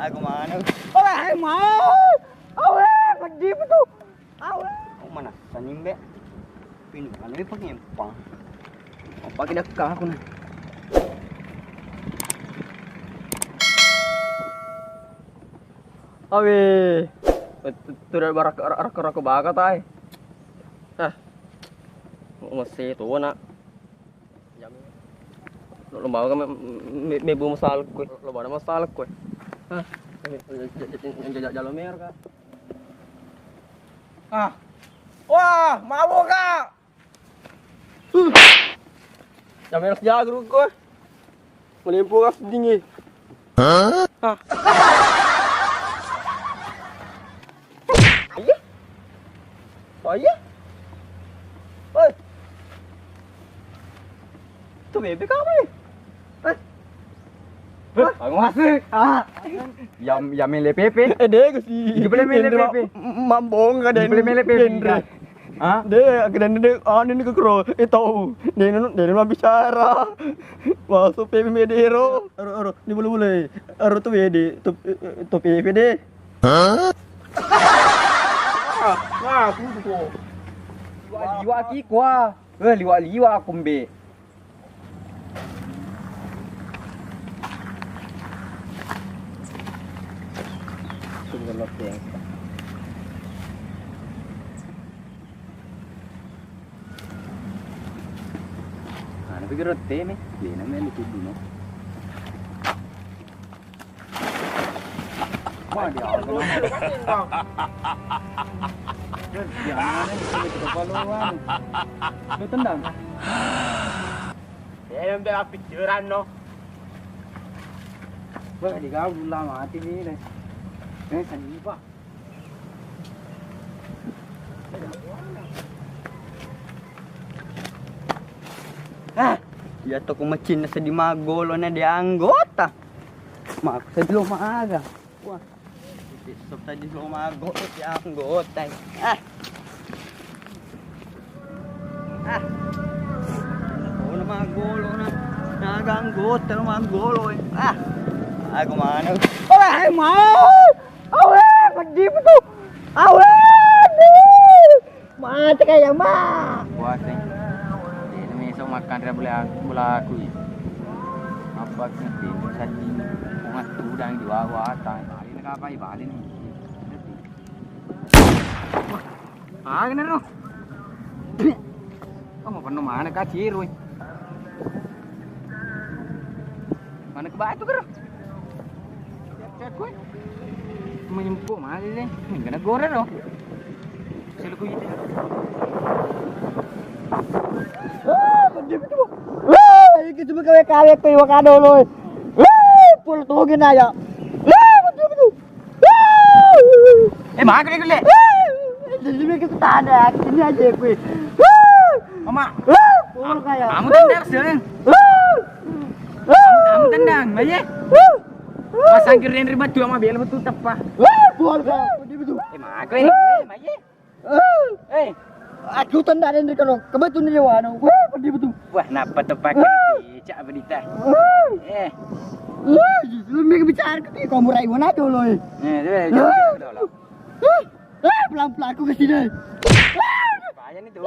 Aku mana? Ay, mau! Awe, pagdi mo to! Awe! Mana? Sanimbe? Pinuhan may pag-impang. Pagkidagka ako na. Awe! Tudar ba rako baka tayo? Hah? Masih ito na. Lumbawa ka may bumasalak ko. Lumbawa na masalak ko. Hah? Jalomer ka. Ah. Wah, mabuk ka. Jalomer jagro ko. Melimpu ka dingin. Hah? Hah? Ayah? Ayah? Oi. Tuh bebe kamu nih. Aku masuk. Ya mele pepe. Deh gusi. Di boleh mele pepe. Mambong ka din. Di boleh mele pepe. Ah? Deh, agad na ano ni kagro. Ito. Deh mabicara. Masuk pepe medero. Aro di boleh. Aro tuh bede. Tuh pepe deh. Hah? Wah, tuh. Liwa ki kwa. Liwa kumbe. Tunggu lock yang. Ano pikir rote nih? Dia namanya itu dulu. Wah dia apa? Jangan ini kepaluan. Lu tendang. Ya yang dah pikiran no. Wah di kau dulu mati ni deh. Sani pa. Dia to kumacin na sa di magolo na di anggota. Mak sa dilo maaga. Wah. Stop sa dilo magolo di anggota. Ako na magolo na. Naganggota na magolo eh. Aku mana? Ay, mau! Awe, pagdi mo to! Awe! Mati kaya ma! Puasa. Ini mesok makan dia boleh aku. Apa nanti saji bunga tudang di bawah atas. Balik nak apa? Balik ni. Kena no. Kamu penuh mana kacir, weh? Mana ke batu ke? Cek gue. Menyempuk mana ni? Kena goreng loh. Selalu kuy. Pagdi mo. Iki cuma kawe ko yung kado loy. Pul tugin na ya. Pagdi mo. Makan ni le. Jadi kita tanda ini aja gue. Mama. Pul kaya. Kamu tendang sih. Kamu tendang, aja. Pasang keren ribet dua mobil betul tepat. Buat kau, betul. Mak ini, maye. Aku tendang ini kalau kebetulan dia wano. Betul. Wah, napa tepat kerja cak berita. Lu mikir bicara ke kamu rai mana tu loh. Pelan-pelan aku ke sini. Payah ni tu.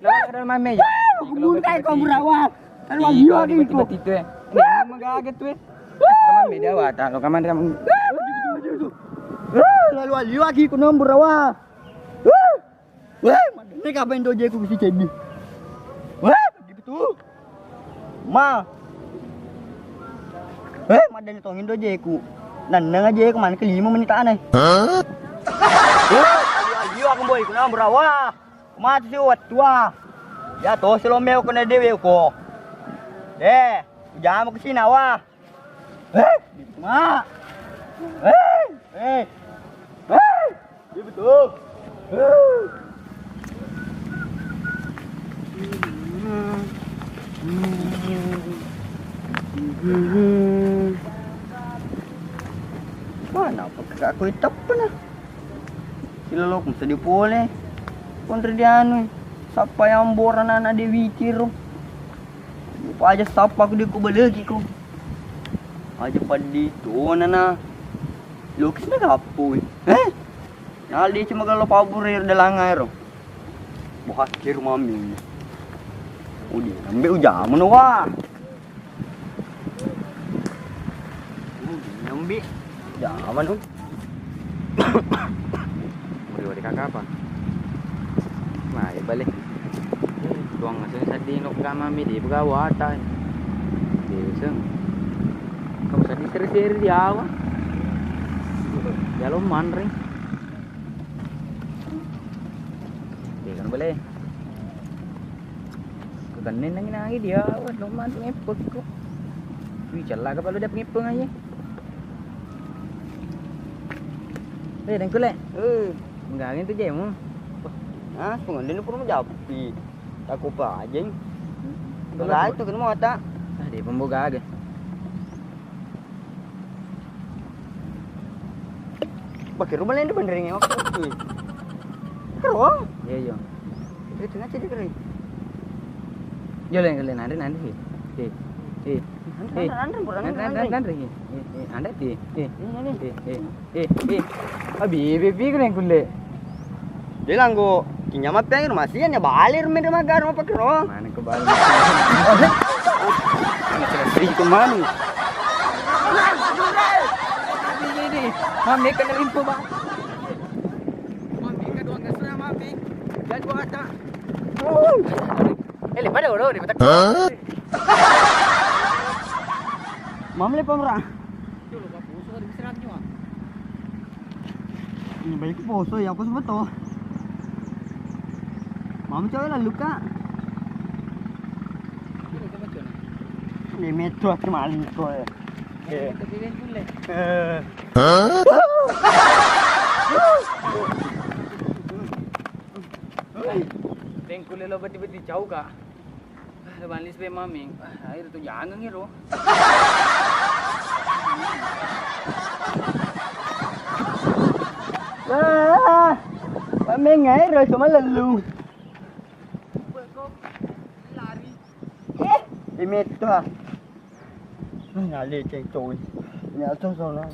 Lawan ke dalam mame ya. Kemudian kayak kamu rawat. Kalau lagi ikut. Ini magaget tu. Kaman media wata, lo kaman kamu. Lalu lagi ku nombor rawa. Ini kapan doje ku bisa jadi. Betul. Ma. Madan tongin doje ku. Nandang aja ku man ke 5 menitan Hah? Liu aku boy ku nombor rawa. Mati si wat tua. Ya to selomeo ku na dewe ko. Jangan ke sini awak. Mak. Dia betul. Mana pakai aku hitap na. Sila lo kung sa di pole. Kontra di ano Sapa yang boran anak Dewi Ciro. Lupa aja sapa aku di ko balagi ko. Aja padi to nana. Lukis na kapoy. Nali cuma kalau paburir dalang air. Buhat kir mami. Udi, ambil ujaman wah. Ambil jaman tuh. Beri kakak apa? Mari balik. Tuang ngasih sedih nuk gak mami di begawa atai. Deseng. Kamu sedih seri di awal. Ya lo manring. Kan boleh. Keganin lagi nangi dia, awat lo man ngepek ko. Wih celah kapal lo dia pengepeng aja. Dan kulek. Menggangin tu je mu. Ah, pengen pun menjapi. Tak apa aja. Kalau itu kan mau tak. Dia pemboga aja. Pakai rumah lain depan ringnya waktu. Kerong. Iya. Itu ngaca dia kering. Jalan kalian nanti. Anda Abi kena kulle. Dia langgo kinyama pengen masih ya balir main rumah gar mau pakai roh. Mana ke balik? Sri kemana? Mami kena limpu bang. Mami kena doang gasnya mami. Jangan gua kata. Pada udah di mata. Mam le pamra. Dulu Pak Puso di seratnya. Ini baik poso ya aku sempat toh. Mam coba lah luka. Ini metro aku maling ko. Tengkul lo beti-beti jauh kak. Balis be maming. Air tu jangan ngiro. Maming ngay rồi cuma lalu. Lari. Di metro. Ngali ceng coy. Ini asal sana.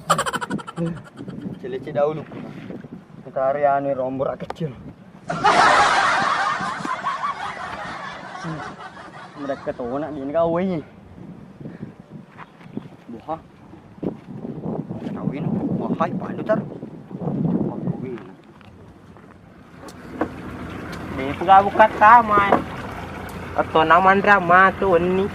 Cile-cile dahulu. Kita area ini rombor kecil. Mereka tahu nak dia kawin ni. Buha. Kawin. Wahai panutar. Kawin. Ni pega buka tamai. Atau naman drama tu ni.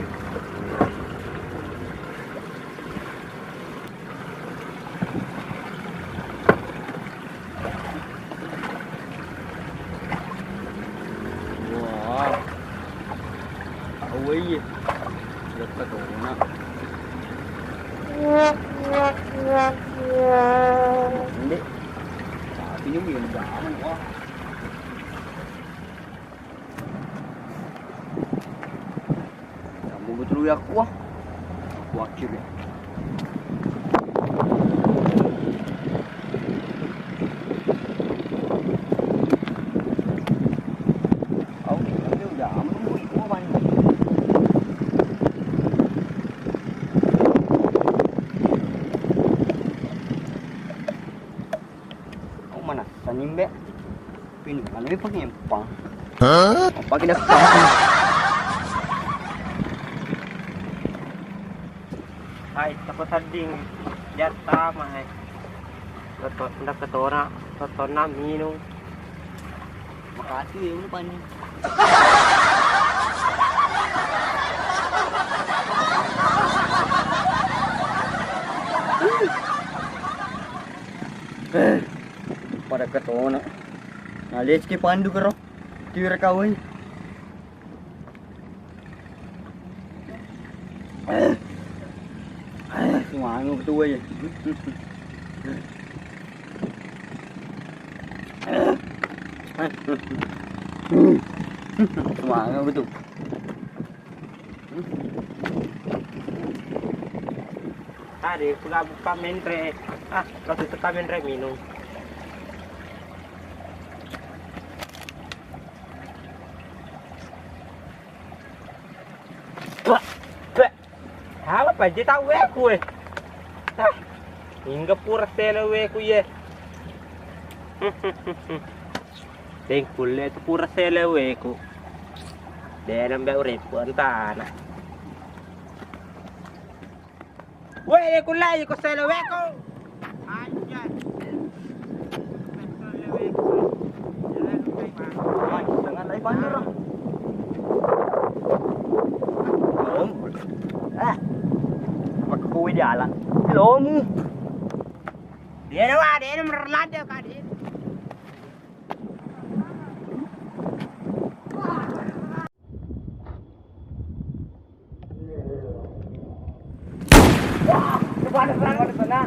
Away. Dekat tu nak. Ini. Tapi ni biar jangan wah. Kamu betul ya aku wah. Wakil. Mana? Tanimbe. Pinu, mana ni pakai empang? Pakai dah. Hai, takut tading jatah mai. Betul, hendak ketora, ketona minum. Makasih ya lu pani. Pada ketona. Alis ke pandu karo. Tira kawin. Semangat betul ya. Semangat betul. Hari buka mentre. Kau tetap mentre minum. Apa je tahu aku Hingga pura selewe ku ye. Ting kulle itu pura selewe ku. Dalam be urip ku antana. Weh kulai ku selewe ku. Anjay. Jangan lagi banjir. Magkuwi di ala. Hello mo. Dia na merlada ka dia. Wah, cepat sana.